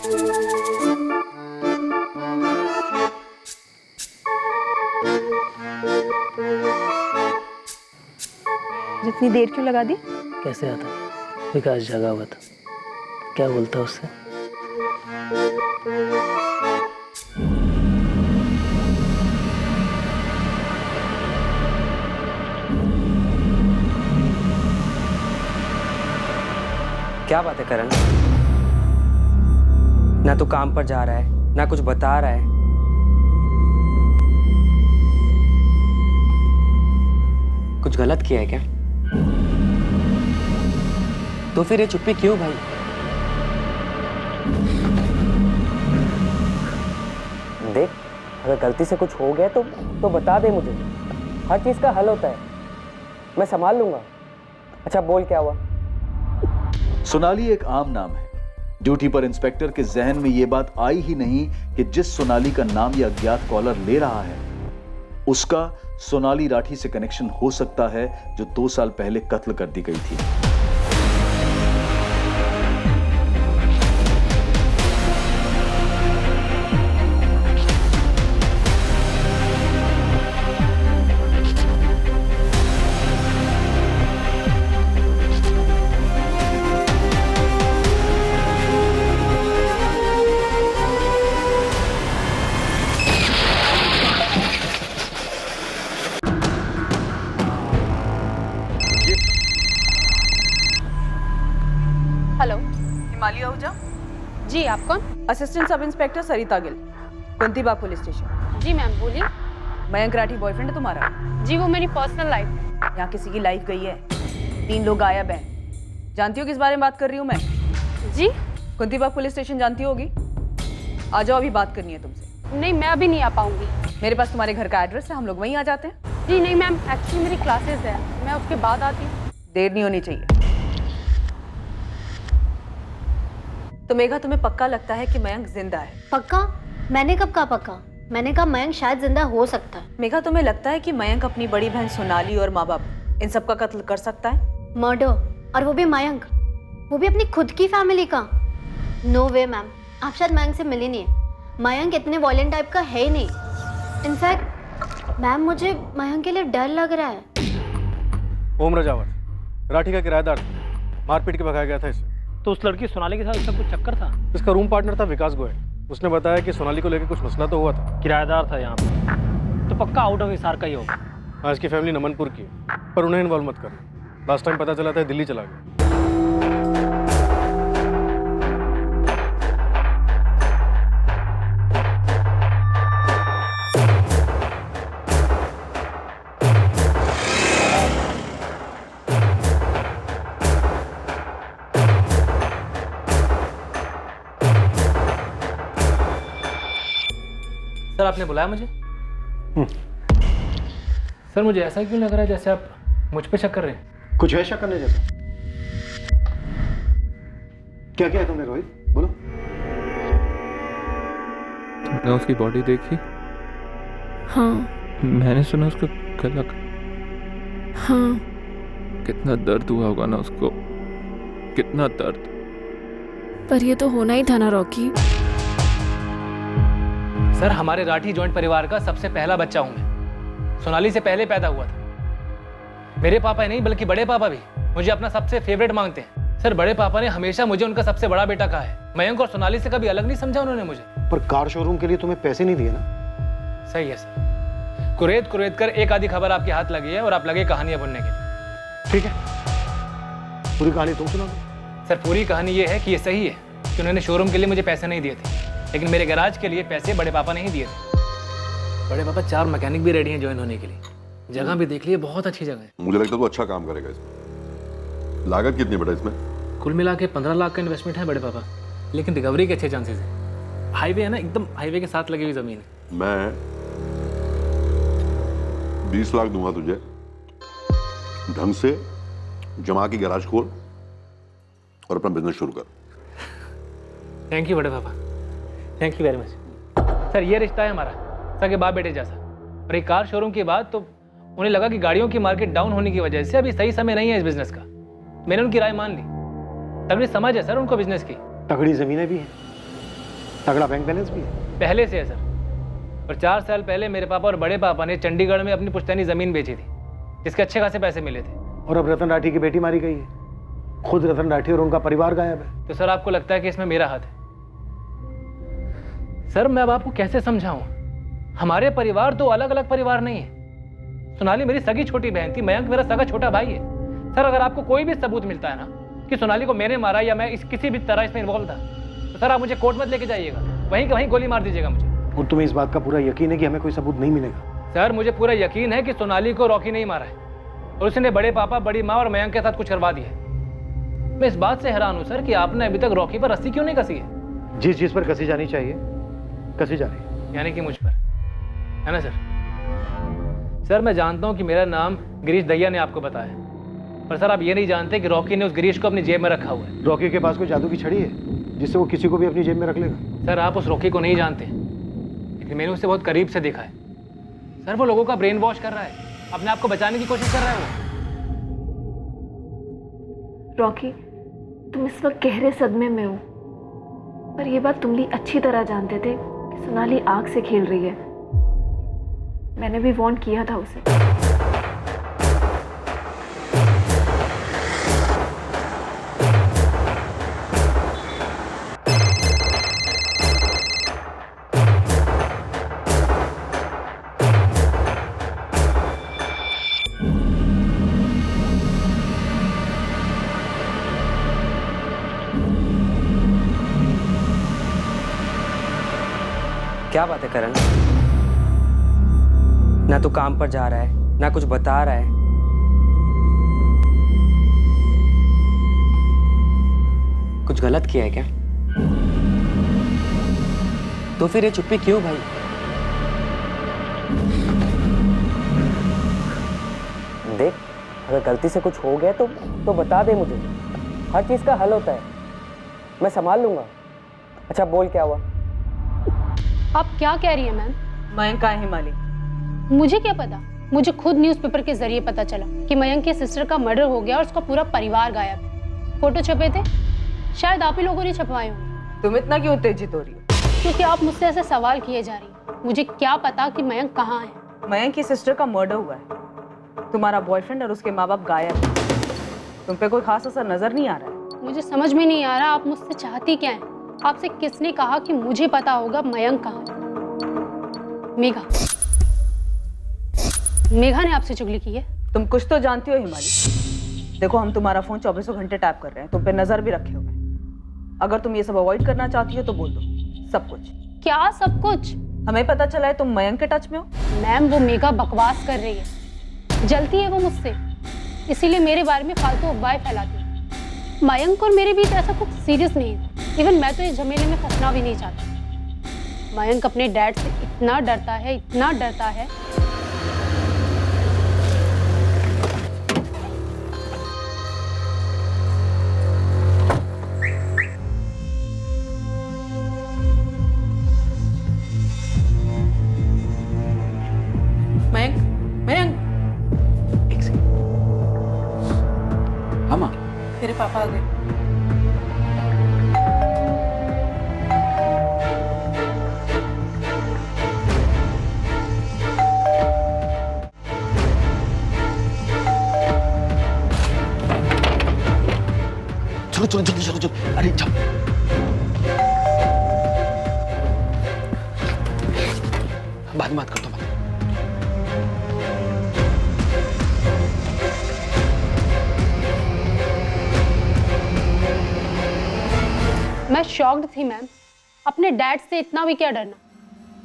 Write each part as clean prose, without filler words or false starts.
जितनी देर क्यों लगा दी? कैसे आता? विकास जगा हुआ था, क्या बोलता उससे? क्या बात है करण? ना तो काम पर जा रहा है, ना कुछ बता रहा है। कुछ गलत किया है क्या? तो फिर ये चुप्पी क्यों भाई? देख, अगर गलती से कुछ हो गया तो बता दे मुझे। हर चीज का हल होता है, मैं संभाल लूंगा। अच्छा बोल, क्या हुआ? सोनाली एक आम नाम है। ड्यूटी पर इंस्पेक्टर के जहन में यह बात आई ही नहीं कि जिस सोनाली का नाम यह अज्ञात कॉलर ले रहा है उसका सोनाली राठी से कनेक्शन हो सकता है, जो 2 साल पहले कत्ल कर दी गई थी। हेलो, हिमालय आहूजा। जी आप कौन? असिस्टेंट सब इंस्पेक्टर सरिता गिल, कुंतीबाग पुलिस स्टेशन। जी मैम बोलिए। मयंक राठी बॉयफ्रेंड है तुम्हारा? जी वो मेरी पर्सनल लाइफ। यहाँ किसी की लाइफ गई है, 3 लोग गायब हैं। जानती हो किस बारे में बात कर रही हूँ मैं? जी कुंतीबाग पुलिस स्टेशन जानती होगी। आ जाओ, अभी बात करनी है तुमसे। नहीं, मैं अभी नहीं आ पाऊंगी। मेरे पास तुम्हारे घर का एड्रेस है, हम लोग वहीं आ जाते हैं। जी नहीं मैम, एक्चुअली मेरी क्लासेस है, मैं उसके बाद आती हूँ। देर नहीं होनी चाहिए। तो मेघा, तुम्हें पक्का लगता है कि मयंक जिंदा है? पक्का? मैंने कब कहा पक्का? मैंने कहा मयंक शायद जिंदा हो सकता है। मेघा, तुम्हें लगता है कि मयंक अपनी बड़ी बहन सोनाली और माँ बाप इन सब का कत्ल कर सकता है? मर्डर, और वो भी मयंक, वो भी अपनी खुद की फैमिली का? नो वे मैम, आप शायद मयंक से मिली नहीं है। मयंक इतने वॉयलेंट टाइप का है ही नहीं। इनफैक्ट मैम, मुझे मयंक के लिए डर लग रहा है। ओम राजावत राठी का किराएदार था, मारपीट के भगाया गया था इसे। तो उस लड़की सोनाली के साथ इसका कुछ चक्कर था? इसका रूम पार्टनर था विकास गोयल। उसने बताया कि सोनाली को लेकर कुछ मसला तो हुआ था। किराएदार था यहाँ पे, तो पक्का आउट ऑफ हिसार का ही होगा। आज की फैमिली नमनपुर की है, पर उन्हें इन्वॉल्व मत करना। लास्ट टाइम पता चला था दिल्ली चला गया। सर आपने बुलाया मुझे? सर मुझे ऐसा क्यों लग रहा है जैसे आप मुझ पे शक कर रहे हैं? कुछ है शक करने जैसा? क्या किया तुमने रोहित, बोलो। तुमने उसकी बॉडी देखी? हाँ। मैंने सुना उसका गला। हाँ। कितना दर्द हुआ होगा ना उसको, कितना दर्द। पर ये तो होना ही था ना रॉकी। सर हमारे राठी जॉइंट परिवार का सबसे पहला बच्चा हूं मैं। सोनाली से पहले पैदा हुआ था। मेरे पापा ही नहीं बल्कि बड़े पापा भी मुझे अपना सबसे फेवरेट मांगते हैं। सर बड़े पापा ने हमेशा मुझे उनका सबसे बड़ा बेटा कहा है। मयंक और सोनाली से कभी अलग नहीं समझा उन्होंने मुझे। पर कार शोरूम के लिए तुम्हें पैसे नहीं दिए ना? सही है सर, कुरेद कुरेद कर एक आधी खबर आपके हाथ लगी है और आप लगे कहानियां बुनने के लिए। ठीक है, पूरी कहानी तुम सुना दो। सर पूरी कहानी ये है कि ये सही है कि उन्होंने शोरूम के लिए मुझे पैसे नहीं दिए थे, लेकिन मेरे गैराज के लिए पैसे बड़े पापा नहीं दिए थे। बड़े पापा 4 मैकेनिक भी रेडी हैं ज्वाइन होने के लिए। जगह भी देख लिए, बहुत अच्छी जगह है। मुझे लगता है तो अच्छा काम करेगा इसमें। लागत कितनी बेटा इसमें? कुल मिला के 15 लाख का इन्वेस्टमेंट है बड़े पापा, लेकिन रिकवरी के अच्छे चांसेस हैं। हाईवे है ना, एकदम हाईवे के साथ लगी हुई जमीन है। मैं 20 लाख दूंगा तुझे, ढंग से जमा की गैराज खोल और अपना बिजनेस शुरू कर। थैंक यू बड़े पापा, thank you very much. Sir ये रिश्ता है हमारा सगे बाप बेटे जैसा। और एक कार शोरूम की बात, तो उन्हें लगा कि गाड़ियों की मार्केट डाउन होने की वजह से अभी सही समय नहीं है इस बिजनेस का। मैंने उनकी राय मान ली। तगड़ी समझ है सर उनको बिजनेस की। तगड़ी जमीनें भी हैं। तगड़ा बैंक बैलेंस भी है? पहले से है सर। और 4 साल पहले मेरे पापा और बड़े पापा ने चंडीगढ़ में अपनी पुश्तैनी ज़मीन बेची थी, जिसके अच्छे खासे पैसे मिले थे। और अब रतन राठी की बेटी मारी गई है, खुद रतन राठी और उनका परिवार गायब है। तो सर आपको लगता है कि इसमें मेरा हाथ है? सर मैं अब आपको कैसे समझाऊं, हमारे परिवार तो अलग अलग परिवार नहीं है। सोनाली मेरी सगी छोटी बहन थी, मयंक मेरा सगा छोटा भाई है। सर अगर आपको कोई भी सबूत मिलता है ना कि सोनाली को मैंने मारा या मैं किसी भी तरह इसमें इन्वॉल्व था, तो सर आप मुझे कोर्ट मत लेके जाइएगा, वहीं के वहीं गोली मार दीजिएगा मुझे। और तुम्हें इस बात का पूरा यकीन है कि हमें कोई सबूत नहीं मिलेगा? सर मुझे पूरा यकीन है कि सोनाली को रॉकी नहीं मारा है और उसने बड़े पापा, बड़ी माँ और मयंक के साथ कुछ करवा दिया है। मैं इस बात से हैरान हूं सर कि आपने अभी तक रॉकी पर रस्सी क्यों नहीं कसी है? जिस चीज पर कसी जानी चाहिए कसी जा रही है। यानी कि मुझ पर, है ना सर? सर मैं जानता हूं कि मेरा नाम गिरीश दहिया ने आपको बताया, पर सर आप ये नहीं जानते कि रॉकी ने उस गिरीश को अपनी जेब में रखा हुआ है। रॉकी के पास कोई जादू की छड़ी है जिससे वो किसी को भी अपनी जेब में रख लेगा? सर आप उस रॉकी को नहीं जानते, लेकिन मैंने उसे बहुत करीब से देखा है। सर वो लोगों का ब्रेन वॉश कर रहा है, अपने आप को बचाने की कोशिश कर रहा है वो। रॉकी, तुम इस वक्त गहरे सदमे में हो, पर यह बात तुम भी अच्छी तरह जानते थे कि सोनाली आग से खेल रही है। मैंने भी वार्न किया था उसे। क्या बात है करण, ना तो काम पर जा रहा है ना कुछ बता रहा है। कुछ गलत किया है क्या? तो फिर ये चुप्पी क्यों भाई? देख, अगर गलती से कुछ हो गया तो बता दे मुझे, हर चीज का हल होता है, मैं संभाल लूंगा। अच्छा बोल क्या हुआ? आप क्या कह रही हैं मैम? मयंक कहाँ है हिमाली? मुझे क्या पता, मुझे खुद न्यूज़पेपर के जरिए पता चला कि मयंक की सिस्टर का मर्डर हो गया और उसका पूरा परिवार गायब है। फोटो छपे थे, शायद आप ही लोगों ने छपवाए होंगे। तुम इतना क्यों उत्तेजित हो रही हो? क्योंकि आप मुझसे ऐसे सवाल किए जा रही हैं। मुझे क्या पता कि मयंक कहाँ है। मयंक की सिस्टर का मर्डर हुआ है, तुम्हारा बॉयफ्रेंड और उसके माँ बाप गायब है। तुम पे कोई खास असर नजर नहीं आ रहा है। मुझे समझ में नहीं आ रहा आप मुझसे चाहती क्या है। आपसे किसने कहा कि मुझे पता होगा मयंक कहाँ है? मेघा ने आपसे चुगली की है। तुम कुछ तो जानती हो हिमाली। देखो हम तुम्हारा फोन 24 घंटे टैप कर रहे हैं, तुम पे नजर भी रखे हुए। अगर तुम ये सब अवॉइड करना चाहती हो तो बोल दो सब कुछ। क्या सब कुछ? हमें पता चला है तुम मयंक के टच में हो। मैम वो मेघा बकवास कर रही है, जलती है वो मुझसे, इसीलिए मेरे बारे में फालतू अफवाहें फैलाती है। मयंक और मेरे बीच ऐसा कुछ सीरियस नहीं है। इवन मैं तो इस झमेले में फंसना भी नहीं चाहती। मयंक अपने डैड से इतना डरता है, इतना डरता है। मयंक, मयंक, एक सेकंड। हाँ माँ, तेरे पापा आ गए। चलो चलो जल्दी चलो चलो, अरे जाओ। बाद में बात करता हूँ। मैं शॉक्ड थी मैम। अपने डैड से इतना भी क्या डरना?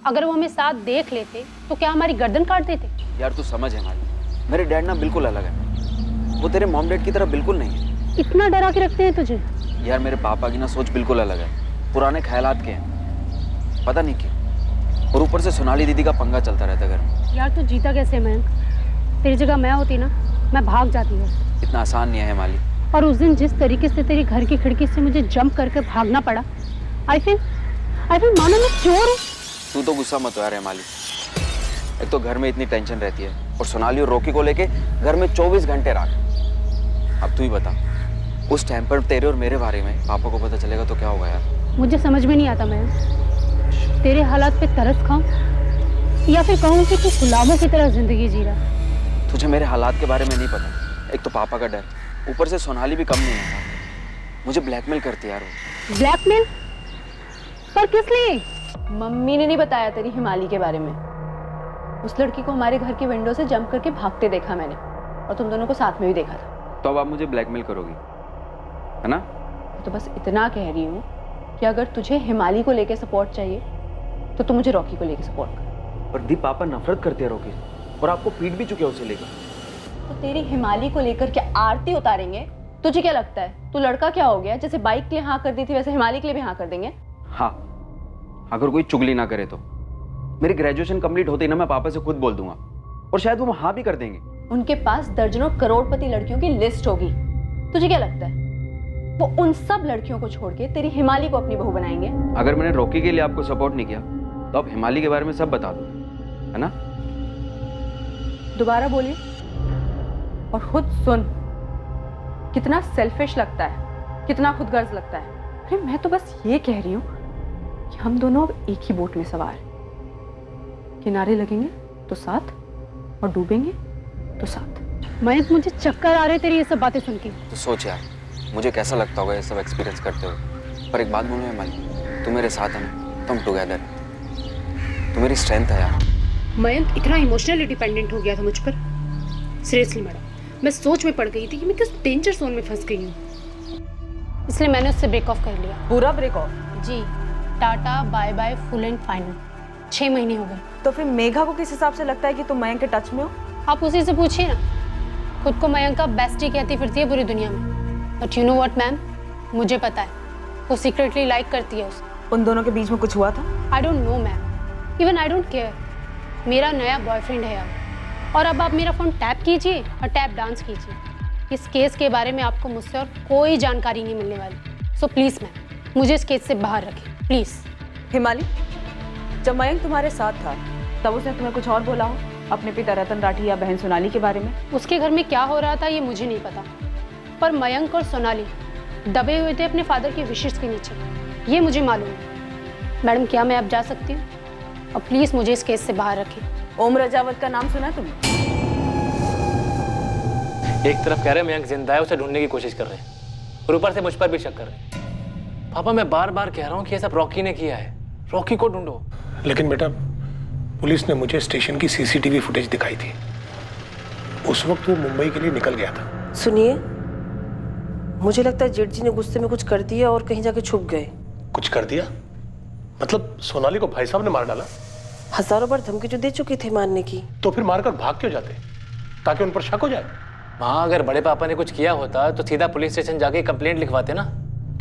अगर वो हमें साथ देख लेते तो क्या हमारी गर्दन काट देते? यार तू समझ है माली, मेरे डैड ना बिल्कुल अलग है। वो तेरे मॉम डैड की तरह बिल्कुल नहीं है। इतना डरा के रखते हैं तुझे? यार मेरे पापा की ना सोच बिल्कुल अलग है, पुराने ख्यालात के हैं, पता नहीं क्यों। और ऊपर से सोनाली दीदी का पंगा चलता रहता घर में। यार तू जीता कैसे मयंक? तेरी जगह मैं होती ना, मैं भाग जाती है। इतना आसान नहीं है माली। और उस दिन जिस तरीके से तेरी घर की खिड़की से मुझे जंप करके भागना पड़ा, आई फील मानो मैं चोर हूँ। तू तो गुस्सा मत हो यार माली। एक तो घर में इतनी टेंशन रहती है और सोनाली और रॉकी को लेके घर में 24 घंटे राख। अब तू ही बता, उस टाइम पर तेरे और मेरे बारे में पापा को पता चलेगा तो क्या होगा यार? मुझे समझ में नहीं आता मैं। तेरे हालात पे तरस खाऊं या फिर कहूं कि तू गुलामों की तरह जिंदगी जी रहा है? तुझे मेरे हालात के बारे में नहीं पता। एक तो पापा का डर, ऊपर से सोनाली भी कम नहीं है यार। मुझे ब्लैकमेल करती है यार वो। ब्लैकमेल? पर किस लिए? मम्मी ने नहीं बताया तेरी हिमाली के बारे में। उस लड़की को हमारे घर की विंडो से जंप करके भागते देखा मैंने, और तुम दोनों को साथ में भी देखा था। तो अब आप मुझे ब्लैकमेल करोगी, है ना? तो बस इतना कह रही हूँ कि अगर तुझे हिमाली को लेके सपोर्ट चाहिए तो तू मुझे रॉकी को लेके सपोर्ट कर। पर दी पापा नफरत करते हैं रॉकी और आपको पीट भी चुके हैं उसे लेकर। तो तेरी हिमाली को लेकर क्या आरती उतारेंगे? तुझे क्या लगता है तू लड़का क्या हो गया? जैसे बाइक के लिए हाँ कर दी थी वैसे हिमाली के लिए भी हाँ कर देंगे? हाँ, अगर कोई चुगली ना करे तो। मेरी ग्रेजुएशन कंप्लीट होते ही ना मैं पापा से खुद बोल दूंगा और शायद वो हाँ भी कर देंगे। उनके पास दर्जनों करोड़पति लड़कियों की लिस्ट होगी। तुझे क्या लगता है वो उन सब लड़कियों को छोड़ के तेरी हिमाली को अपनी बहू बनाएंगे? अगर मैंने रॉकी के लिए आपको सपोर्ट नहीं किया तो आप हिमाली के बारे में सब बता दो, है ना? दोबारा बोलिए और खुद सुन। कितना सेल्फिश लगता है, कितना खुदगर्ज लगता है। अरे मैं तो बस ये कह रही हूँ कि हम दोनों अब एक ही बोट में सवार हैं। किनारे लगेंगे तो साथ और डूबेंगे तो साथ। मयंक, मुझे चक्कर आ रहे तेरी ये सब बातें सुन के। तो सोच यार, मुझे कैसा लगता होगा ये सब एक्सपीरियंस करते हुए। पर एक बात बोलूं हिमाली, तू मेरे साथ है ना, तुम टुगेदर, तू मेरी स्ट्रेंथ है यार। मयंक इतना इमोशनली डिपेंडेंट हो गया था मुझ पर। सीरियसली मैडम, मैं सोच में पड़ गई थी कि मैं किस डेंजर जोन में फंस गई हूँ। इसलिए मैंने उससे ब्रेक ऑफ कर लिया। पूरा ब्रेक ऑफ? जी, tata bye bye full and final. 6 महीने हो गए। तो फिर मेघा को किस हिसाब से लगता है कि तुम मयंक के टच में हो? आप उसी से पूछिए ना। खुद को मयंक का बेस्टी कहती फिरती है पूरी दुनिया में। But you know what ma'am, मुझे पता है वो सीक्रेटली लाइक करती है उसे। उन दोनों के बीच में कुछ हुआ था? I don't know ma'am, even I don't care. मेरा नया बॉयफ्रेंड है अब, और अब आप मेरा फ़ोन टैप कीजिए और टैप डांस कीजिए। इस केस के बारे में आपको मुझसे और कोई जानकारी नहीं मिलने वाली। सो प्लीज़ मैम, मुझे इस केस से बाहर रखें प्लीज़। हिमाली, जब मयंक तुम्हारे साथ था तब उसने तुम्हें कुछ और बोला हो अपने पिता रतन राठी या बहन सोनाली के बारे में? उसके घर में क्या हो रहा था ये मुझे नहीं पता, पर मयंक और सोनाली दबे हुए थे अपने फादर के विशेष के नीचे, ये मुझे मालूम है। मैडम, क्या मैं अब जा सकती हूँ? और प्लीज़ मुझे इस केस से बाहर रखें। ओम रजावत का नाम सुना है तुमने? एक तरफ कह रहे हैं मयंक जिंदा है, उसे ढूंढने की कोशिश कर रहे हैं, और ऊपर से मुझ पर भी शक कर रहे हैं। पापा, मैं बार बार कह रहा हूँ कि ये सब रॉकी ने किया है। रॉकी को ढूंढो। लेकिन बेटा, पुलिस ने मुझे स्टेशन की सीसीटीवी फुटेज दिखाई थी। उस वक्त वो मुंबई के लिए निकल गया था। सुनिए, मुझे लगता है जेठ जी ने गुस्से में कुछ कर दिया और कहीं जाके छुप गए। कुछ कर दिया? मतलब सोनाली को भाई साहब ने मार डाला? हजारों बार धमकी जो दे चुकी थी मारने की। तो फिर मारकर भाग क्यों जाते? ताकि उन पर शक हो जाए। माँ, अगर बड़े पापा ने कुछ किया होता तो सीधा पुलिस स्टेशन जाके कंप्लेंट लिखवाते ना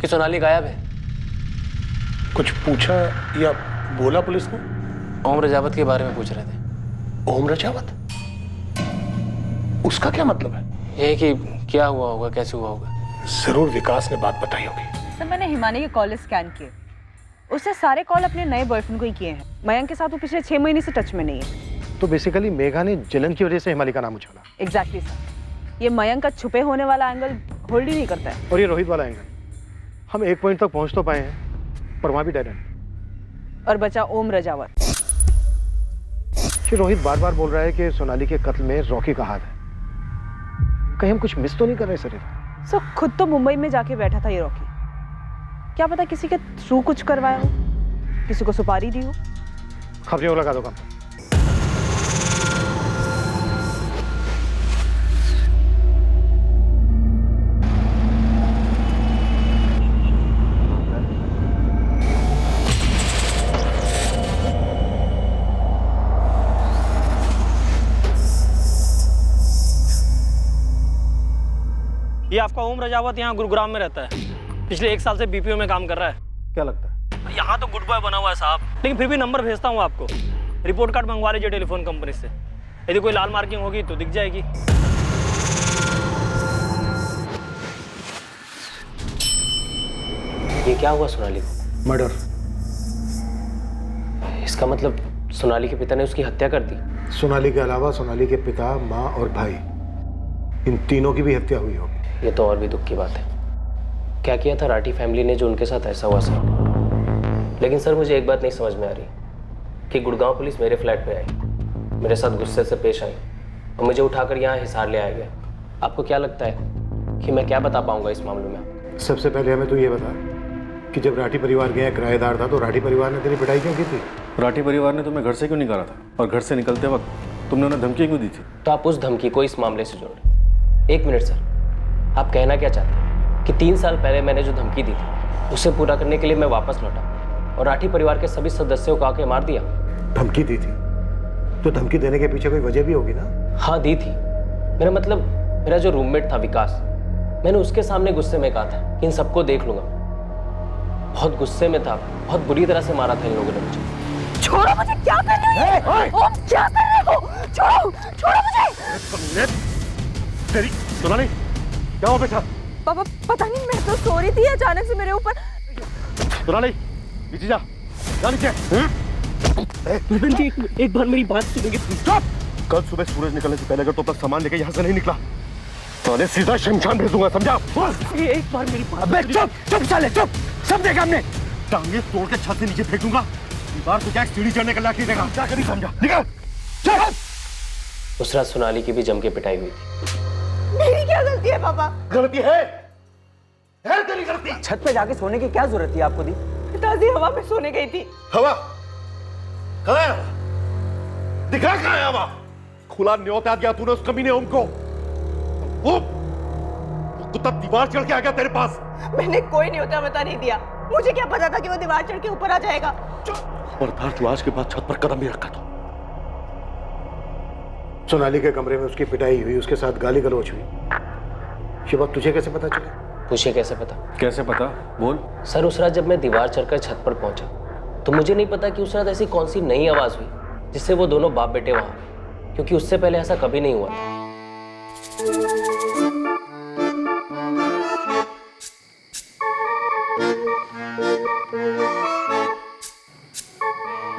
कि सोनाली गायब है। कुछ पूछा या बोला पुलिस ने? ओम रजावत के बारे में पूछ रहे थे। ओम रजावत? उसका क्या मतलब है? ये कि क्या हुआ होगा, कैसे हुआ होगा। जरूर विकास ने बात बताई होगी। सर, मैंने हिमानी के कॉल स्कैन किए, उससे सारे कॉल अपने नए बॉयफ्रेंड को ही किए हैं। मयंक के साथ वो पिछले 6 महीने से टच में नहीं है। तो बेसिकली मेघा ने जलन की वजह से हिमाली का नाम उछाला। एग्जैक्टली सर, ये मयंक का छुपे होने वाला एंगल होल्ड ही नहीं करता है। और ये रोहित वाला एंगल, हम एक पॉइंट तक पहुंच तो पाए हैं पर वहां भी डेड एंड। और बचा ओम रजावत। रोहित बार बार बोल रहा है कि सोनाली के कत्ल में रॉकी का हाथ है। कहीं हम कुछ मिस तो नहीं कर रहे सर? सर, खुद तो मुंबई में जाके बैठा था ये रॉकी। क्या पता किसी के थ्रू कुछ करवाया हो, किसी को सुपारी दी हो। खबरें लगा दो काम। ये आपका ओम रजावत यहाँ गुरुग्राम में रहता है। पिछले 1 साल से बीपीओ में काम कर रहा है। क्या लगता है? यहाँ तो गुड बॉय बना हुआ है साहब, लेकिन फिर भी नंबर भेजता हूँ आपको। रिपोर्ट कार्ड मंगवा लीजिए टेलीफोन कंपनी से। यदि कोई लाल मार्किंग होगी तो दिख जाएगी। ये क्या हुआ सोनाली को? मर्डर। इसका मतलब सोनाली के पिता ने उसकी हत्या कर दी? सोनाली के अलावा सोनाली के पिता, माँ और भाई, इन तीनों की भी हत्या हुई होगी। ये तो और भी दुख की बात है। क्या किया था राठी फैमिली ने जो उनके साथ ऐसा हुआ सर? लेकिन सर मुझे एक बात नहीं समझ में आ रही कि गुड़गांव पुलिस मेरे फ्लैट पे आई, मेरे साथ गुस्से से पेश आई और मुझे उठाकर यहाँ हिसार ले आया गया। आपको क्या लगता है कि मैं क्या बता पाऊंगा इस मामले में? सबसे पहले हमें तो ये बता कि जब राठी परिवार गया किराएदार था तो राठी परिवार ने तेरी पिटाई क्यों की थी? राठी परिवार ने तुम्हें घर से क्यों निकाला था और घर से निकलते वक्त तुमने उन्हें धमकी क्यों दी थी? तो आप उस धमकी को इस मामले से जोड़ें। एक मिनट सर, आप कहना क्या चाहते हैं कि 3 साल पहले मैंने जो धमकी दी थी उसे पूरा करने के लिए मैं वापस लौटा और राठी परिवार के सभी सदस्यों को आके मार दिया? धमकी दी थी तो धमकी देने के पीछे कोई वजह भी होगी ना? हाँ दी थी। मेरा मतलब मेरा जो रूममेट था विकास, मैंने उसके सामने गुस्से में कहा था कि इन सबको देख लूंगा। बहुत गुस्से में था, बहुत बुरी तरह से मारा था इन लोगों ने मुझे। छोड़ो मुझे, क्या कर रहे हो? ओम क्या कर रहे हो? छोड़ो छोड़ो मुझे। तेरी सोनाली क्या हो बेटा? पापा पता नहीं, मैं तो सो रही थी, अचानक से मेरे ऊपर। सोनाली नीचे जा, जा नीचे। विपिन जी एक बार मेरी बात सुनेंगे? चुप! कल सुबह सूरज निकलने से पहले अगर तुम अपना सामान लेके यहाँ से नहीं निकला तो उन्हें सीधा शमशान भेज दूंगा, समझा? एक बार मेरी बात। अबे चुप चुप साले चुप! सब देखा हमने। टांगे तोड़ के छत से नीचे फेंक दूंगा। दीवार तो क्या सीढ़ी चढ़ने का लाठी देगा? क्या करी समझा? निकल चल। उस रात सोनाली की भी जम के पिटाई हुई थी। मेरी क्या गलती है पापा? गलती है तेरी गलती। छत पे जाके सोने की क्या जरूरत थी आपको? दी पिताजी हवा में सोने गई थी। हवा कहाँ है? दिखा कहाँ है हवा? खुला न्योता दिया तूने उस कमीने उनको। वो कुत्ता दीवार चढ़ के आ गया तेरे पास। मैंने कोई न्योता बता नहीं दिया, मुझे क्या पता था कि वो दीवार चढ़ के ऊपर आ जाएगा। खबरदार तू आज के बाद छत पर कदम भी रखा था। सोनाली के कमरे में उसकी पिटाई हुई, उसके साथ गाली गलौज हुई, ये बात तुझे कैसे पता चली? पूछे कैसे पता? कैसे पता? बोल। सर उस रात जब मैं दीवार चढ़कर छत पर पहुंचा तो मुझे नहीं पता कि उस रात ऐसी कौन सी नई आवाज हुई जिससे वो दोनों बाप बेटे वहां, क्योंकि उससे पहले ऐसा कभी नहीं हुआ था।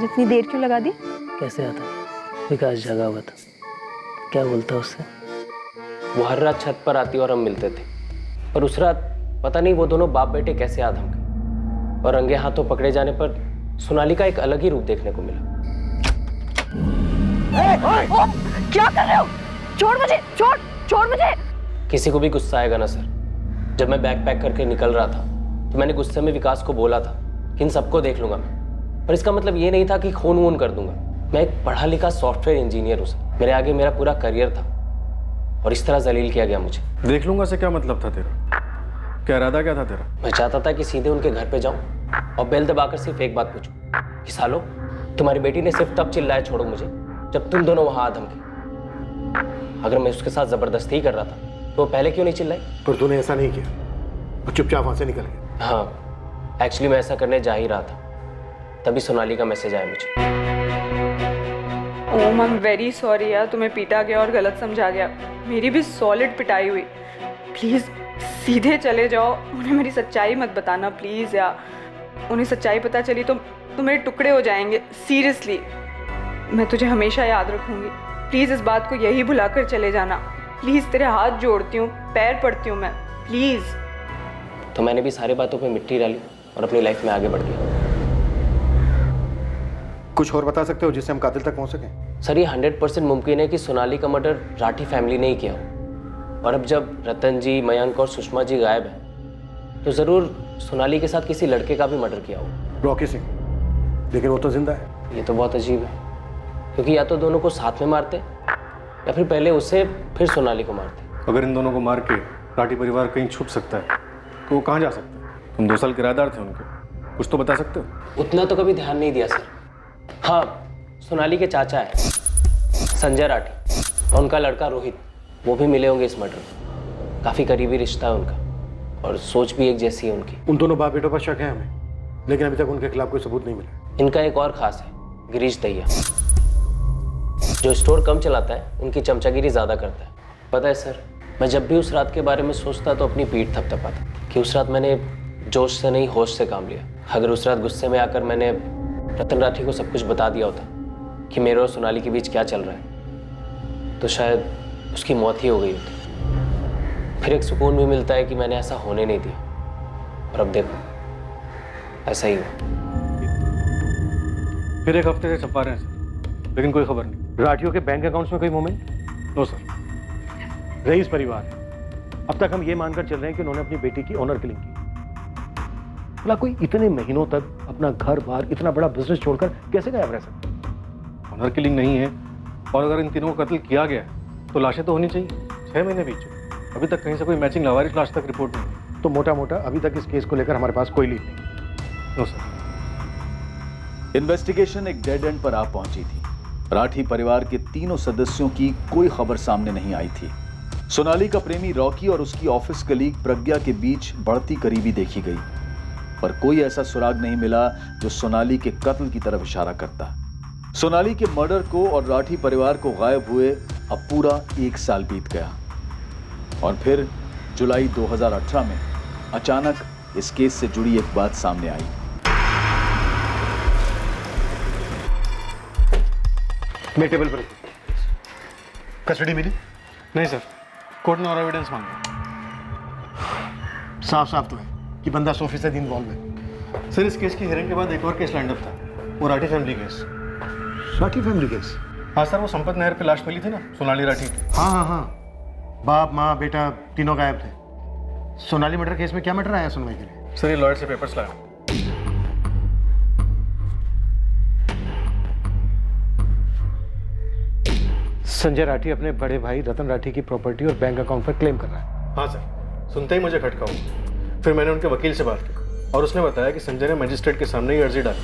जितनी देर क्यों लगा दी? कैसे आता? विकास जगा हुआ था, क्या बोलता उससे? वो हर रात छत पर आती और हम मिलते थे, पर उस रात पता नहीं वो दोनों बाप बेटे कैसे आ धमके और रंगे हाथों पकड़े जाने पर सोनाली का एक अलग ही रूप देखने को मिला। ओम, क्या कर रहे हो? छोड़ मुझे, छोड़ मुझे। किसी को भी गुस्सा आएगा ना सर। जब मैं बैग पैक करके निकल रहा था तो मैंने गुस्से में विकास को बोला था कि इन सबको देख लूंगा मैं, पर इसका मतलब ये नहीं था कि खून वून कर दूंगा। मैं एक पढ़ा लिखा सॉफ्टवेयर इंजीनियर हूँ सर, मेरे आगे मेरा पूरा करियर था और इस तरह जलील किया गया मुझे। देख लूंगा से क्या मतलब था तेरा? क्या इरादा क्या था तेरा? मैं चाहता था कि सीधे उनके घर पे जाऊं और बेल दबाकर सिर्फ एक बात पूछूं कि सालो तुम्हारी बेटी ने सिर्फ तब चिल्लाया छोड़ो मुझे जब तुम दोनों वहां आ धमके। अगर मैं उसके साथ जबरदस्ती ही कर रहा था तो वो पहले क्यों नहीं चिल्लाई? पर तूने ऐसा नहीं किया और चुपचाप वहां से निकल गया। हाँ, एक्चुअली मैं ऐसा करने जा ही रहा था, तभी सोनाली का मैसेज आया मुझे। ओम आई एम वेरी सॉरी यार, तुम्हें पीटा गया और गलत समझा गया। मेरी भी सॉलिड पिटाई हुई। प्लीज़ सीधे चले जाओ, उन्हें मेरी सच्चाई मत बताना प्लीज़ यार। उन्हें सच्चाई पता चली तो मेरे टुकड़े हो जाएंगे। सीरियसली मैं तुझे हमेशा याद रखूंगी। प्लीज़ इस बात को यही भुला कर चले जाना। प्लीज़ तेरे हाथ जोड़ती हूँ, पैर पड़ती हूँ मैं, प्लीज़। तो मैंने भी सारी बातों पे मिट्टी डाली और अपनी लाइफ में आगे बढ़ गया। कुछ और बता सकते हो जिससे हम कातिल तक पहुंच सकें? सर ये 100% मुमकिन है कि सोनाली का मर्डर राठी फैमिली ने ही किया हो, और अब जब रतन जी, मयंक और सुषमा जी गायब हैं तो ज़रूर सोनाली के साथ किसी लड़के का भी मर्डर किया हो। रॉकी सिंह, लेकिन वो तो जिंदा है। ये तो बहुत अजीब है, क्योंकि या तो दोनों को साथ में मारते या फिर पहले उसे फिर सोनाली को मारते। अगर इन दोनों को मार के राठी परिवार कहीं छुप सकता है तो वो कहाँ जा सकता है? तुम 2 साल किराएदार थे उनके, कुछ तो बता सकते हो? उतना तो कभी ध्यान नहीं दिया सर। हाँ, सोनाली के चाचा है संजय राठी और उनका लड़का रोहित, वो भी मिले होंगे इस मर्डर में। काफ़ी करीबी रिश्ता है उनका और सोच भी एक जैसी है उनकी। उन दोनों बाप बेटों पर शक है हमें, लेकिन अभी तक उनके खिलाफ कोई सबूत नहीं मिला। इनका एक और खास है, गिरीश दहिया, जो स्टोर कम चलाता है, उनकी चमचागिरी ज़्यादा करता है। पता है सर, मैं जब भी उस रात के बारे में सोचता तो अपनी पीठ थपथपाता कि उस रात मैंने जोश से नहीं होश से काम लिया। अगर उस रात गुस्से में आकर मैंने रतन राठी को सब कुछ बता दिया होता कि मेरे और सोनाली के बीच क्या चल रहा है, तो शायद उसकी मौत ही हो गई होती। फिर एक सुकून भी मिलता है कि मैंने ऐसा होने नहीं दिया, और अब देखो ऐसा ही हुआ। फिर एक हफ्ते से छपा रहे हैं सर, लेकिन कोई खबर नहीं। राठियों के बैंक अकाउंट्स में कोई मूवमेंट? No sir. रईस परिवार है, अब तक हम ये मानकर चल रहे हैं कि उन्होंने अपनी बेटी की ऑनर किलिंग की। भला कोई इतने महीनों तक अपना घर बार इतना बड़ा बिजनेस छोड़कर कैसे गायब रह सकता? ऑनर किलिंग नहीं है, और अगर इन तीनों को कत्ल किया गया है तो लाशें तो होनी चाहिए। 6 महीने बीत चुके, अभी तक कहीं से कोई मैचिंग लावारिस लाश तक रिपोर्ट नहीं हुई। तो मोटा मोटा अभी तक इस केस को लेकर हमारे पास कोई लीड नहीं। No sir. इन्वेस्टिगेशन एक डेड एंड पर आ पहुंची थी। राठी परिवार के तीनों सदस्यों की कोई खबर सामने नहीं आई थी। सोनाली का प्रेमी रॉकी और उसकी ऑफिस कलीग प्रज्ञा के बीच बढ़ती करीबी देखी गई, पर कोई ऐसा सुराग नहीं मिला जो सोनाली के कत्ल की तरफ इशारा करता। सोनाली के मर्डर को और राठी परिवार को गायब हुए अब पूरा 1 साल बीत गया, और फिर जुलाई 2018 में अचानक इस केस से जुड़ी एक बात सामने आई। मेरे टेबल पर कस्टडी मिली? नहीं सर, कोर्ट ने और एविडेंस मांगा। साफ साफ तो है कि बंदा 100% इन्वॉल्व है। सर, इस केस की हियरिंग के बाद एक और केस लाइंड अप था, वो Rathi family case. Rathi family case? हाँ सर, वो संपत नहर पे लाश मिली थी ना, सोनाली राठी की। हाँ हाँ हाँ, बाप माँ बेटा तीनों गायब थे। सोनाली मर्डर केस में क्या मैटर आया सुनवाई के लिए? सर, ये लॉयर से पेपर्स लाया। संजय राठी अपने बड़े भाई रतन राठी की प्रॉपर्टी और बैंक अकाउंट पर क्लेम कर रहा है। हाँ सर, सुनते ही मुझे खटका हुआ। फिर मैंने उनके वकील से बात की और उसने बताया कि संजय ने मजिस्ट्रेट के सामने ही अर्जी डाली।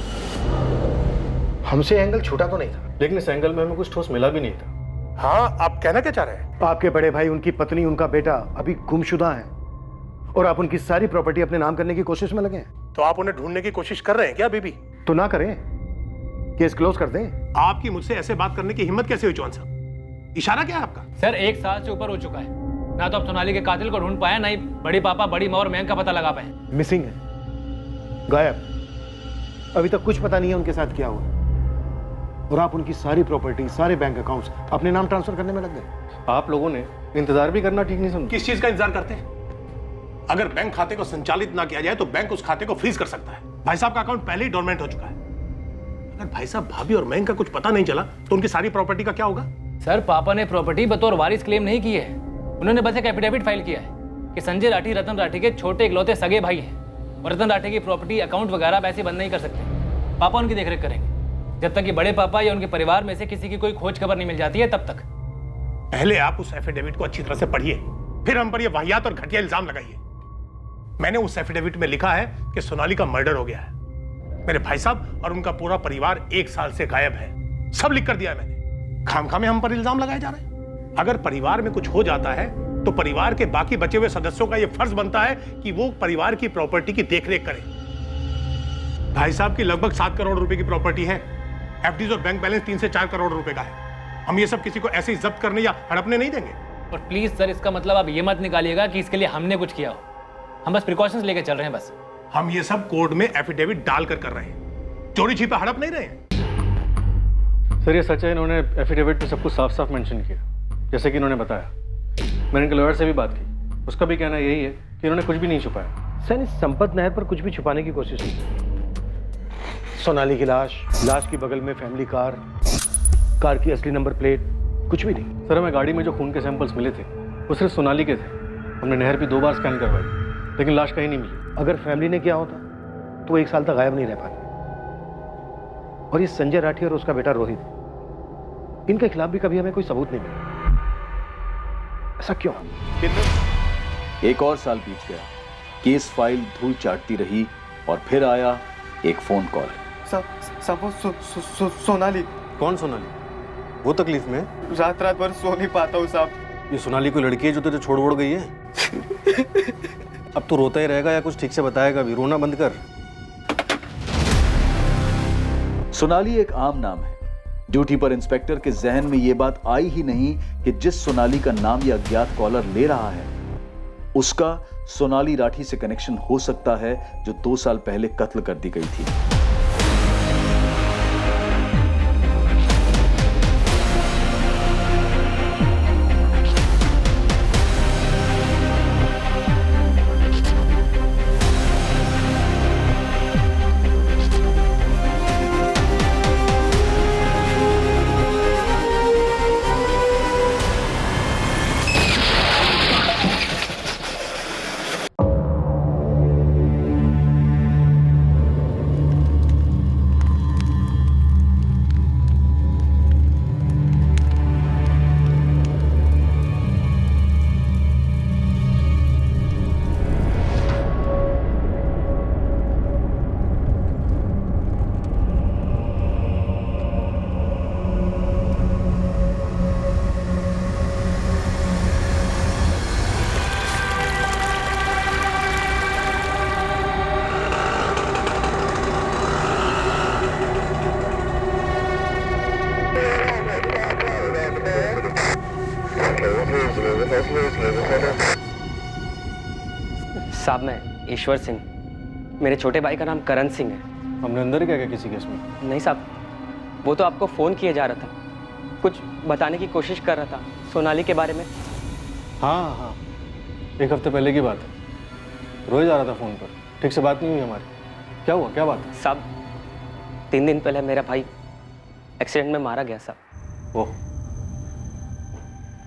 हमसे एंगल छूटा तो नहीं था, लेकिन इस एंगल में हमें कुछ ठोस मिला भी नहीं था। हाँ, आप कहना क्या चाह रहे हैं? आपके बड़े भाई, उनकी पत्नी, उनका बेटा अभी गुमशुदा हैं और आप उनकी सारी प्रॉपर्टी अपने नाम करने की कोशिश में लगे हैं। तो आप उन्हें ढूंढने की कोशिश कर रहे हैं क्या बीबी? तो ना करें, केस क्लोज कर दें। आपकी मुझसे ऐसे बात करने की हिम्मत कैसे हुई जॉन साहब? इशारा क्या है आपका? सर, 1 साल से ऊपर हो चुका है, ना तो अब सोनाली के कातिल को ढूंढ पाया, ना ही बड़ी पापा, बड़ी माँ और मैंग का पता लगा पाए। मिसिंग है, गायब। अभी तक कुछ पता नहीं है उनके साथ क्या हुआ, और आप उनकी सारी प्रॉपर्टी, सारे बैंक अकाउंट्स अपने नाम ट्रांसफर करने में लग गए। आप लोगों ने इंतजार भी करना ठीक नहीं समझा। किस चीज का इंतजार करते हैं? अगर बैंक खाते को संचालित ना किया जाए तो बैंक उस खाते को फ्रीज कर सकता है। भाई साहब का अकाउंट पहले ही डोरमेंट हो चुका है। अगर भाई साहब, भाभी और मैंग का कुछ पता नहीं चला तो उनकी सारी प्रॉपर्टी का क्या होगा? सर, पापा ने प्रॉपर्टी बतौर वारिस क्लेम नहीं की है, उन्होंने बस एक एफिडेविट फाइल किया है कि संजय राठी रतन राठी के छोटे इकलौते सगे भाई हैं और रतन राठी की प्रॉपर्टी, अकाउंट वगैरह वैसे बंद नहीं कर सकते। पापा उनकी देखरेख करेंगे जब तक कि बड़े पापा या उनके परिवार में से किसी की कोई खोज खबर नहीं मिल जाती है, तब तक। पहले आप उस एफिडेविट को अच्छी तरह से पढ़िए, फिर हम पर यह वाहियात और घटिया इल्जाम लगाइए। मैंने उस एफिडेविट में लिखा है कि सोनाली का मर्डर हो गया है। मेरे भाई साहब और उनका पूरा परिवार 1 साल से गायब है, सब लिख कर दिया है मैंने। खामखा में हम पर इल्जाम लगाए जा रहे हैं। अगर परिवार में कुछ हो जाता है तो परिवार के बाकी बचे हुए सदस्यों का यह फर्ज बनता है कि वो परिवार की प्रॉपर्टी की देखरेख करें। भाई साहब की लगभग 7 करोड़ रुपए की प्रॉपर्टी है। एफडीज और बैंक बैलेंस 3 से 4 करोड़ रुपए का है। हम ये सब किसी को ऐसे ही जब्त करने या हड़पने नहीं देंगे। और प्लीज सर, इसका मतलब आप ये मत निकालिएगा कि इसके लिए हमने कुछ किया हो। हम बस प्रिकॉशंस लेके चल रहे हैं बस। हम ये सब कोर्ट में एफिडेविट डालकर कर रहे हैं, चोरी छिपा हड़प नहीं रहे हैं। सर, ये सच है, इन्होंने एफिडेविट में सब कुछ साफ साफ मेंशन किया, जैसे कि इन्होंने बताया। मैंने इनके लॉयर से भी बात की, उसका भी कहना यही है कि इन्होंने कुछ भी नहीं छुपाया। सर, इस संपत नहर पर कुछ भी छुपाने की कोशिश नहीं। सोनाली की लाश की बगल में फैमिली कार की असली नंबर प्लेट, कुछ भी नहीं। सर, हमें गाड़ी में जो खून के सैंपल्स मिले थे वो सिर्फ सोनाली के थे। हमने नहर भी 2 बार स्कैन करवाई, लेकिन लाश कहीं नहीं मिली। अगर फैमिली ने किया होता तो 1 साल तक गायब नहीं रह पाते। और ये संजय राठी और उसका बेटा रोहित, इनके खिलाफ भी कभी हमें कोई सबूत नहीं मिला। ऐसा क्यों? 1 और साल बीत गया, केस फाइल धूल चाटती रही, और फिर आया एक फोन कॉल। सोनाली। कौन सोनाली? वो तकलीफ में? रात भर सो नहीं पाता हूँ साहब। ये सोनाली कोई लड़की है जो तुझे छोड़ गई है? अब तो रोता ही रहेगा या कुछ ठीक से बताएगा भी? रोना बंद कर। सोनाली एक आम नाम है। ड्यूटी पर इंस्पेक्टर के जहन में यह बात आई ही नहीं कि जिस सोनाली का नाम यह अज्ञात कॉलर ले रहा है, उसका सोनाली राठी से कनेक्शन हो सकता है, जो 2 साल पहले कत्ल कर दी गई थी। साहब मैं ईश्वर सिंह, मेरे छोटे भाई का नाम करण सिंह है। हमने अंदर क्या किया किसी केस में? नहीं साहब, वो तो आपको फ़ोन किए जा रहा था, कुछ बताने की कोशिश कर रहा था सोनाली के बारे में। हाँ, 1 हफ्ते पहले की बात है। रोए जा रहा था फ़ोन पर, ठीक से बात नहीं हुई हमारी। क्या हुआ, क्या बात है? साहब 3 दिन पहले मेरा भाई एक्सीडेंट में मारा गया साहब। ओह,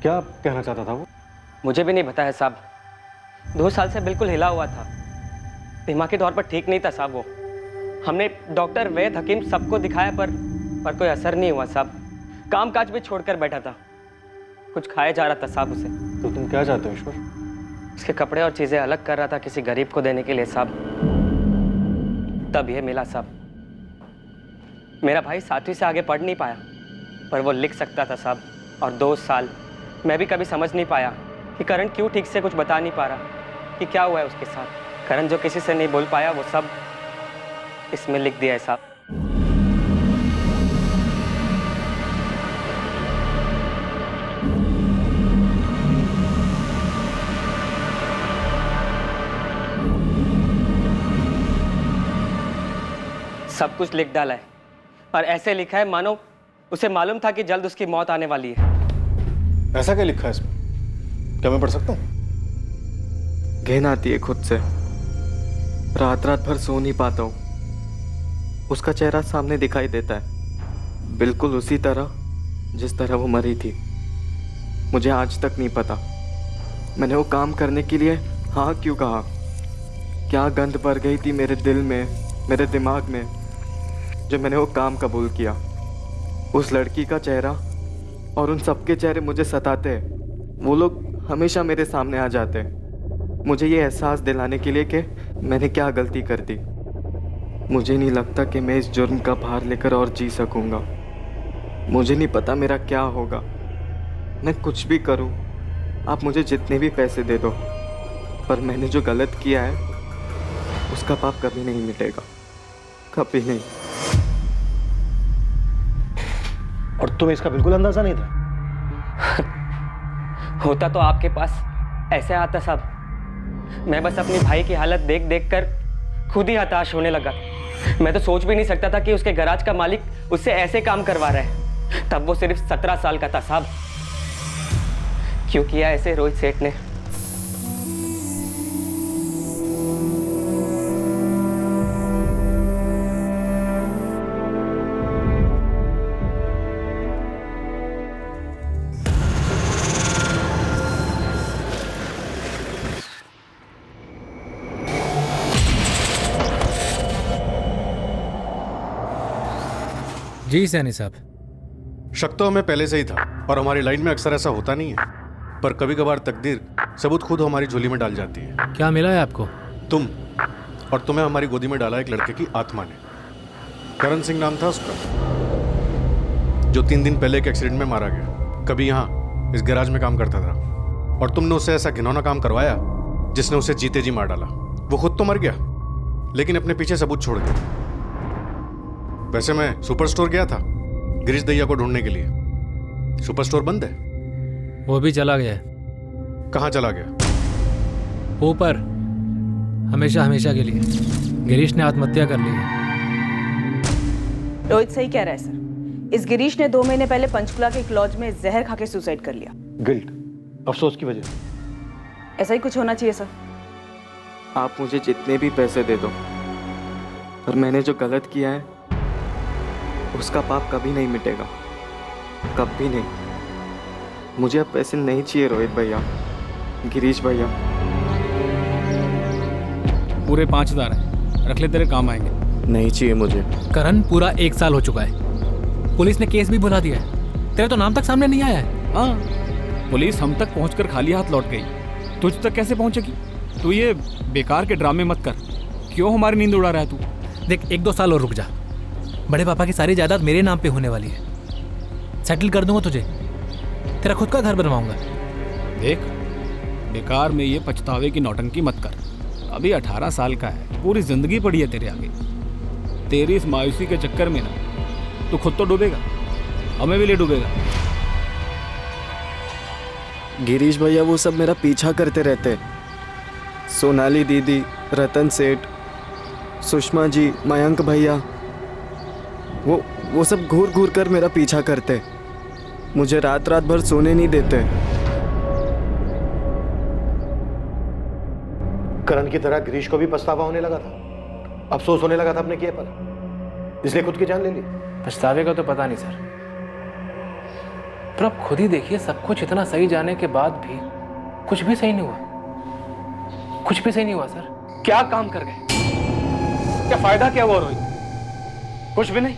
क्या कहना चाहता था वो? मुझे भी नहीं पता है साहब, 2 साल से बिल्कुल हिला हुआ था, दिमागी तौर पर ठीक नहीं था साहब वो। हमने डॉक्टर, वैद्य, हकीम सबको दिखाया पर कोई असर नहीं हुआ साहब। काम काज भी छोड़कर बैठा था, कुछ खाया जा रहा था साहब उसे। तो तुम क्या चाहते हो ईश्वर? उसके कपड़े और चीज़ें अलग कर रहा था किसी गरीब को देने के लिए साहब, तब ये मिला साहब। मेरा भाई 7वीं से आगे पढ़ नहीं पाया, पर वो लिख सकता था साहब। और 2 साल मैं भी कभी समझ नहीं पाया कि करण क्यों ठीक से कुछ बता नहीं पा रहा कि क्या हुआ है उसके साथ। करण जो किसी से नहीं बोल पाया वो सब इसमें लिख दिया है साहब। सब कुछ लिख डाला है और ऐसे लिखा है मानो उसे मालूम था कि जल्द उसकी मौत आने वाली है। ऐसा क्या लिखा है इसमें? क्या मैं पढ़ सकता हूँ? घिन आती है खुद से, रात रात भर सो नहीं पाता हूँ। उसका चेहरा सामने दिखाई देता है, बिल्कुल उसी तरह जिस तरह वो मरी थी। मुझे आज तक नहीं पता मैंने वो काम करने के लिए हाँ क्यों कहा। क्या गंध भर गई थी मेरे दिल में, मेरे दिमाग में, जो मैंने वो काम कबूल किया। उस लड़की का चेहरा और उन सबके चेहरे मुझे सताते हैं। वो लोग हमेशा मेरे सामने आ जाते हैं, मुझे ये एहसास दिलाने के लिए कि मैंने क्या गलती कर दी। मुझे नहीं लगता कि मैं इस जुर्म का भार लेकर और जी सकूंगा। मुझे नहीं पता मेरा क्या होगा। मैं कुछ भी करूं, आप मुझे जितने भी पैसे दे दो, पर मैंने जो गलत किया है उसका पाप कभी नहीं मिटेगा, कभी नहीं। और तुम्हें इसका बिल्कुल अंदाजा नहीं था? होता तो आपके पास ऐसे आता साहब। मैं बस अपनी भाई की हालत देख देख कर खुद ही हताश होने लगा। मैं तो सोच भी नहीं सकता था कि उसके गैराज का मालिक उससे ऐसे काम करवा रहा है। तब वो सिर्फ 17 साल का था साहब। क्यों किया ऐसे रोहित सेठ ने? जी सैनी साहब। शक तो हमें पहले से ही था और हमारी लाइन में अक्सर ऐसा होता नहीं है, पर कभी कभार तकदीर सबूत खुद हमारी झोली में डाल जाती है। क्या मिला है आपको? तुम, और तुम्हें हमारी गोदी में डाला एक लड़के की आत्मा ने। करण सिंह नाम था उसका, जो 3 दिन पहले एक एक्सीडेंट में मारा गया। कभी यहाँ इस गैराज में काम करता था और तुमने उससे ऐसा घिनौना काम करवाया जिसने उसे जीते जी मार डाला। वो खुद तो मर गया लेकिन अपने पीछे सबूत छोड़ दिया। वैसे मैं सुपर स्टोर गया था गिरीश दैया को ढूंढने के लिए। सुपर स्टोर बंद है। वो भी चला गया। कहाँ चला गया? ऊपर, हमेशा हमेशा के लिए। गिरीश ने आत्महत्या कर ली है। रोहित सही कह रहा है सर। इस गिरीश ने 2 महीने पहले पंचकुला के एक लॉज में जहर खा के सुसाइड कर लिया। गिल्ट, अफसोस की वजह से। ऐसा ही कुछ होना चाहिए सर। आप मुझे जितने भी पैसे दे दो, पर मैंने जो गलत किया है उसका पाप कभी नहीं मिटेगा, कभी नहीं। मुझे अब पैसे नहीं चाहिए रोहित भैया, गिरीश भैया। पूरे 5000 है, रख ले, तेरे काम आएंगे। नहीं चाहिए मुझे। करण, पूरा 1 साल हो चुका है, पुलिस ने केस भी बुला दिया है, तेरे तो नाम तक सामने नहीं आया है। हाँ, पुलिस हम तक पहुंचकर खाली हाथ लौट गई, तुझ तक कैसे पहुंचेगी? तू ये बेकार के ड्रामे मत कर। क्यों हमारी नींद उड़ा रहा है तू? देख, 1-2 साल और रुक जा, बड़े पापा की सारी जायदाद मेरे नाम पे होने वाली है। सेटल कर दूंगा तुझे, तेरा खुद का घर बनवाऊंगा। देख, बेकार में ये पछतावे की नौटंकी मत कर। अभी 18 साल का है, पूरी जिंदगी पड़ी है तेरे आगे। तेरी इस मायूसी के चक्कर में ना तू खुद तो डूबेगा, हमें भी ले डूबेगा। गिरीश भैया वो सब मेरा पीछा करते रहते, सोनाली दीदी, रतन सेठ, सुषमा जी, मयंक भैया, वो सब घूर घूर कर मेरा पीछा करते, मुझे रात रात भर सोने नहीं देते। करण की तरह गिरीश को भी पछतावा होने लगा था, अफसोस होने लगा था अपने किए पर, इसलिए खुद की जान ले ली। पछतावे का तो पता नहीं सर, पर आप खुद ही देखिए, सब कुछ इतना सही जाने के बाद भी कुछ भी सही नहीं हुआ, कुछ भी सही नहीं हुआ सर। क्या काम कर गए? क्या फायदा क्या हुआ रोहित? कुछ भी नहीं।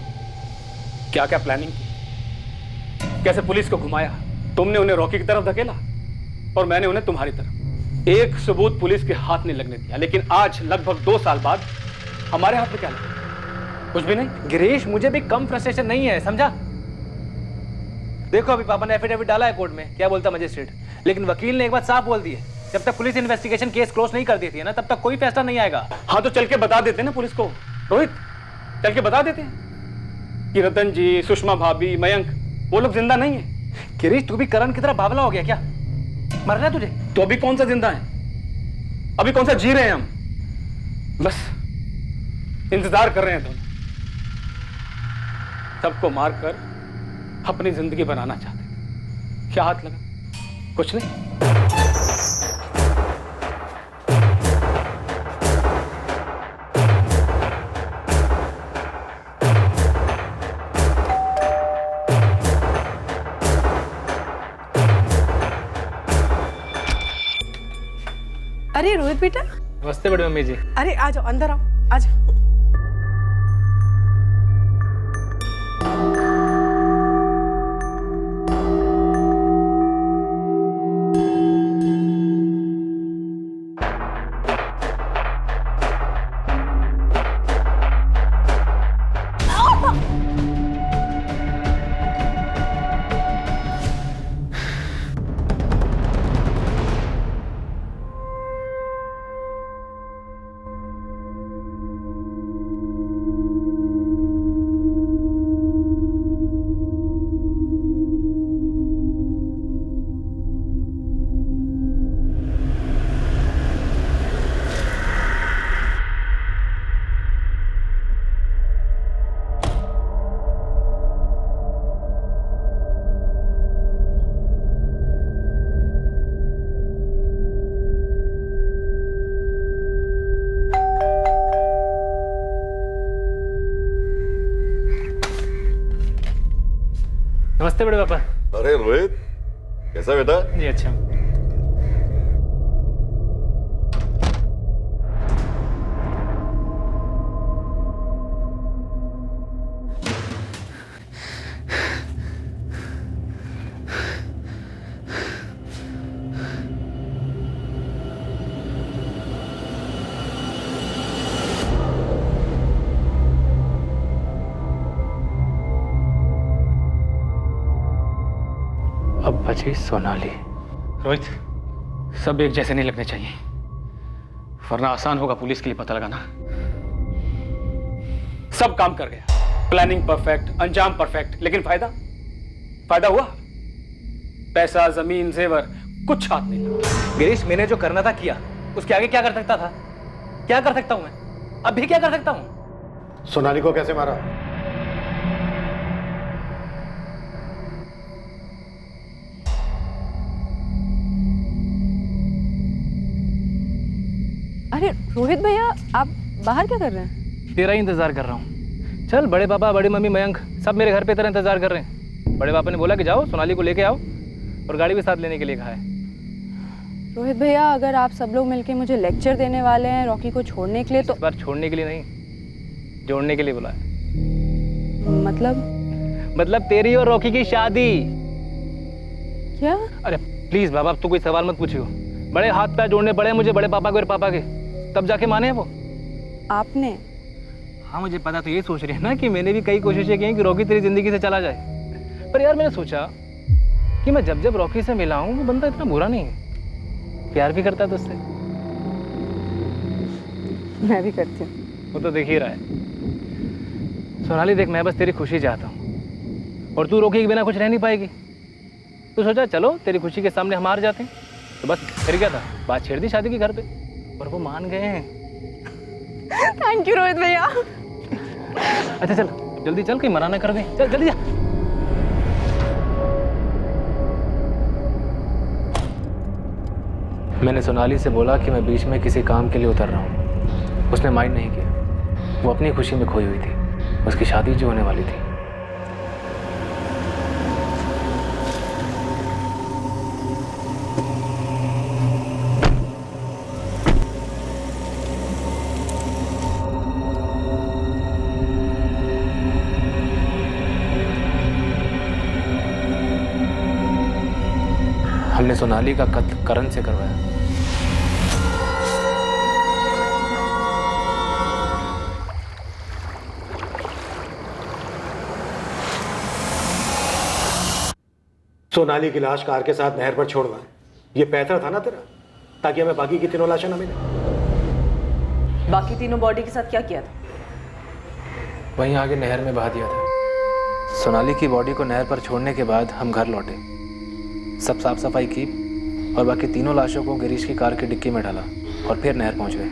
क्या क्या प्लानिंग की, कैसे पुलिस को घुमाया, तुमने उन्हें रॉकी की तरफ धकेला और मैंने उन्हें तुम्हारी तरफ। एक सबूत पुलिस के हाथ नहीं लगने दिया, लेकिन आज लगभग 2 साल बाद हमारे हाथ में क्या लगा? कुछ भी नहीं। गिरीश, मुझे भी कम फ्रस्ट्रेशन नहीं है, समझा? देखो अभी पापा ने एफिडेविट डाला है कोर्ट में, क्या बोलता मजिस्ट्रेट, लेकिन वकील ने एक बात साफ बोल दी है, जब तक पुलिस इन्वेस्टिगेशन केस क्लोज नहीं कर देती है ना, तब तक कोई फैसला नहीं आएगा। हाँ तो चल के बता देते ना पुलिस को रोहित, चल के बता देते हैं कि रतन जी, सुषमा भाभी, मयंक, वो लोग जिंदा नहीं है। गिरीश, तू भी करण की तरह बावला हो गया क्या? मर रहा है तुझे? तो अभी कौन सा जिंदा है, अभी कौन सा जी रहे हैं हम? बस इंतजार कर रहे हैं दोनों, सबको मारकर अपनी जिंदगी बनाना चाहते थे। क्या हाथ लगा? कुछ नहीं। अरे रोहित बेटा। नमस्ते बड़ी मम्मी जी। अरे आ जाओ, अंदर आओ, आ जाओ। नमस्ते बड़े पापा। अरे रोहित, कैसा बेटा? जी अच्छा। अब बची सोनाली। रोहित, सब एक जैसे नहीं लगने चाहिए, वरना आसान होगा पुलिस के लिए पता लगाना। सब काम कर गया, प्लानिंग परफेक्ट, अंजाम परफेक्ट, लेकिन फायदा हुआ? पैसा, जमीन, जेवर, कुछ हाथ नहीं लगा। गिरीश, मैंने जो करना था किया, उसके आगे क्या कर सकता था? क्या कर सकता हूं मैं? अब भी क्या कर सकता हूं? सोनाली को कैसे मारा? अरे रोहित भैया, आप बाहर क्या कर रहे हैं? तेरा ही इंतजार कर रहा हूँ। चल, बड़े पापा, बड़ी मम्मी, मयंक सब मेरे घर पे तेरा इंतजार कर रहे हैं। बड़े पापा ने बोला कि जाओ सोनाली को लेके आओ, और गाड़ी भी साथ लेने के लिए कहा है। रोहित भैया, अगर आप सब लोग मिलके मुझे लेक्चर देने वाले हैं रॉकी को छोड़ने के लिए, तो इस बार छोड़ने के लिए नहीं, जोड़ने के लिए बोला है। मतलब तेरी और रॉकी की शादी। क्या? अरे प्लीज बाबा, अब तू कोई सवाल मत पूछियो। बड़े हाथ पैर जोड़ने पड़े मुझे बड़े पापा के और पापा के, तब जाके माने हैं वो। आपने? हाँ मुझे पता, तो ये सोच रही है ना कि मैंने भी कई कोशिशें की हैं कि रॉकी तेरी जिंदगी से चला जाए, पर यार मैंने सोचा कि मैं जब जब रॉकी से मिला हूँ वो बंदा इतना बुरा नहीं है, प्यार भी करता है तुझसे। मैं भी करती हूँ। वो तो दिख ही रहा है। सोनाली देख, मैं बस तेरी खुशी चाहता हूँ, और तू रॉकी के बिना कुछ रह नहीं पाएगी। तो सोचा चलो तेरी खुशी के सामने हम हार जाते हैं, तो बस फिर क्या था, बात छेड़ दी शादी की घर पे। और वो मान गए हैं। थैंक यू रोहित भैया। अच्छा चल जल्दी चल, कहीं मना ना कर गए। चल जल्दी जा। मैंने सोनाली से बोला कि मैं बीच में किसी काम के लिए उतर रहा हूँ। उसने माइंड नहीं किया। वो अपनी खुशी में खोई हुई थी। उसकी शादी जो होने वाली थी। हमने सोनाली का कत्ल करण से करवाया। सोनाली की लाश कार के साथ नहर पर छोड़ना, ये पैतरा था ना तेरा, ताकि हमें बाकी की तीनों लाशें न मिले। बाकी तीनों बॉडी के साथ क्या किया था? वहीं आगे नहर में बहा दिया था। सोनाली की बॉडी को नहर पर छोड़ने के बाद हम घर लौटे, सब साफ सफाई की और बाकी तीनों लाशों को गिरीश की कार की डिक्की में डाला और फिर नहर पहुंच गए।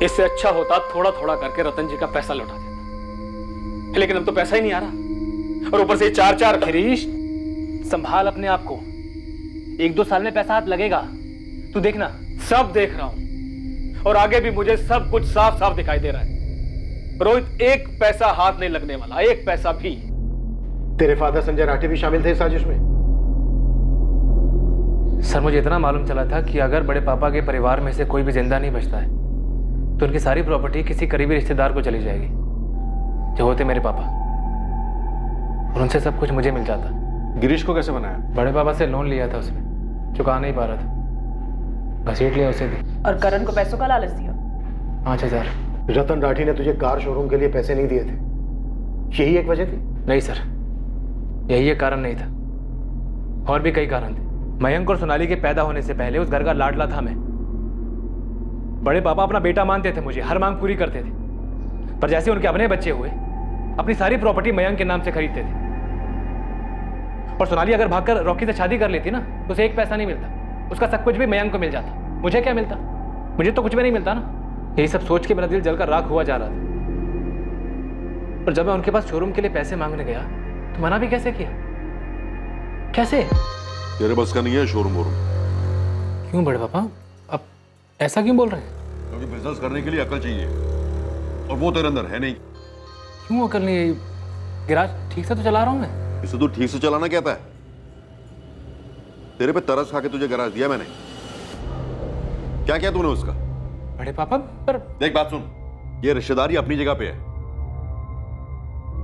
इससे अच्छा होता थोड़ा थोड़ा करके रतन जी का पैसा लौटा देता, लेकिन अब तो पैसा ही नहीं आ रहा और ऊपर से 4-4। गिरीश संभाल अपने आप को, 1-2 साल में पैसा हाथ लगेगा, तू देखना। सब देख रहा हूं और आगे भी मुझे सब कुछ साफ साफ दिखाई दे रहा है। रोहित, एक पैसा हाथ नहीं लगने वाला, एक पैसा भी। तेरे फादर संजय राठी भी शामिल थे इस साजिश में? सर मुझे इतना मालूम चला था कि अगर बड़े पापा के परिवार में से कोई भी जिंदा नहीं बचता है तो उनकी सारी प्रॉपर्टी किसी करीबी रिश्तेदार को चली जाएगी, जो होते मेरे पापा, और उनसे सब कुछ मुझे मिल जाता। गिरीश को कैसे बनाया? बड़े पापा से लोन लिया था, उसने चुका नहीं पा रहा था, घसीट लिया उसे भी। और करण को पैसों का लालच दिया? 5,000। रतन राठी ने तुझे कार शोरूम के लिए पैसे नहीं दिए थे, यही एक वजह थी? नहीं सर, यही एक कारण नहीं था, और भी कई कारण थे। मयंक और सोनाली के पैदा होने से पहले उस घर का लाडला था मैं। बड़े पापा अपना बेटा मानते थे मुझे, हर मांग पूरी करते थे, पर जैसे उनके अपने बच्चे हुए अपनी सारी प्रॉपर्टी मयंक के नाम से खरीदते थे। और सोनाली अगर भागकर रॉकी से शादी कर लेती ना तो उसे एक पैसा नहीं मिलता, उसका सब कुछ भी मयंक को मिल जाता। मुझे क्या मिलता? मुझे तो कुछ भी नहीं मिलता ना। यही सब सोच के मेरा दिल जलकर राख हुआ जा रहा था। और जब मैं उनके पास शोरूम के लिए पैसे मांगने गया तो मना भी कैसे किया? कैसे? तेरे बस का नहीं है शोरूम वोरूम। क्यों बड़े पापा, अब ऐसा क्यों बोल रहे हैं? क्योंकि बिजनेस करने के लिए अकल चाहिए और वो तेरे अंदर है नहीं। क्यों अकल नहीं? गैराज ठीक से तो चला रहा हूं मैं। इसे तू ठीक से चलाना कहता है? तेरे पे तरस खा के तुझे गैराज दिया मैंने, क्या किया तूने उसका? बड़े पापा पर देख बात सुन, ये रिश्तेदारी अपनी जगह पे है,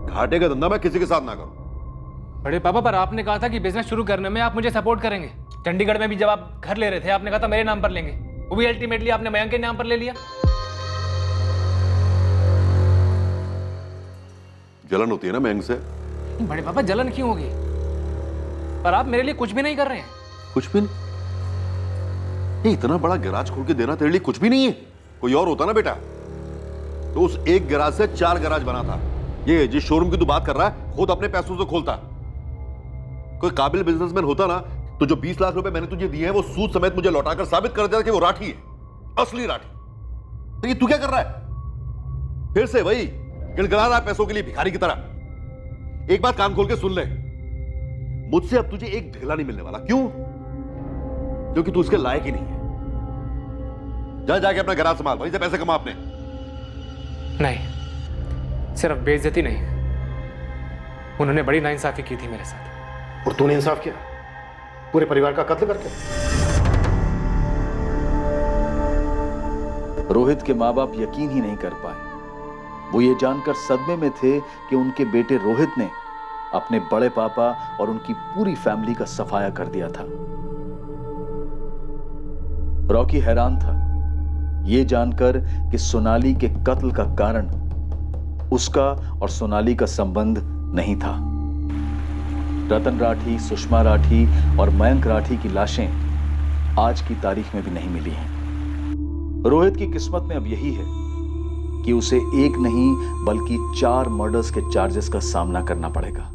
घाटे का धंधा मैं किसी के साथ ना करूं। बड़े पापा पर आपने कहा था कि बिजनेस शुरू करने में आप मुझे सपोर्ट करेंगे। चंडीगढ़ में भी जब आप घर ले रहे थे आपने कहा था मेरे नाम पर लेंगे, वो भी अल्टीमेटली आपने मयंक के नाम पर ले लिया। जलन होती है ना मयंक से। बड़े पापा जलन क्यों होगी? पर आप मेरे लिए कुछ भी नहीं कर रहे हैं। कुछ भी नहीं? ये इतना बड़ा गैराज खोल के देना तेरे लिए कुछ भी नहीं है। कोई और होता ना बेटा तो उस एक गैराज से 4 गैराज बना था। ये जिस शोरूम की तू बात कर रहा है खुद अपने पैसों से खोलता। कोई काबिल बिजनेसमैन होता ना तो जो 20 लाख रुपए मैंने तुझे दिए हैं वो सूद समेत मुझे लौटाकर साबित कर देता कि वो राठी है, असली राठी। तो ये तू क्या कर रहा है? फिर से वही गिड़गिड़ा रहा है पैसों के लिए भिखारी की तरह। एक बात कान खोल के सुन ले, मुझसे अब तुझे एक ढेला नहीं मिलने वाला। क्यों? क्योंकि तू इसके लायक ही नहीं है। जा जाके अपना गैराज संभाल, वहीं से पैसे कमा अपने। नहीं, सिर्फ बेइज्जती नहीं, उन्होंने बड़ी नाइंसाफी की थी मेरे साथ। और तूने इंसाफ किया, पूरे परिवार का कत्ल करके। रोहित के माँ बाप यकीन ही नहीं कर पाए। वो ये जानकर सदमे में थे कि उनके बेटे रोहित ने अपने बड़े पापा और उनकी पूरी फैमिली का सफाया कर दिया था। रॉकी हैरान था ये जानकर कि सोनाली के कत्ल का कारण उसका और सोनाली का संबंध नहीं था। रतन राठी, सुषमा राठी और मयंक राठी की लाशें आज की तारीख में भी नहीं मिली हैं। रोहित की किस्मत में अब यही है कि उसे एक नहीं बल्कि 4 मर्डर्स के चार्जेस का सामना करना पड़ेगा।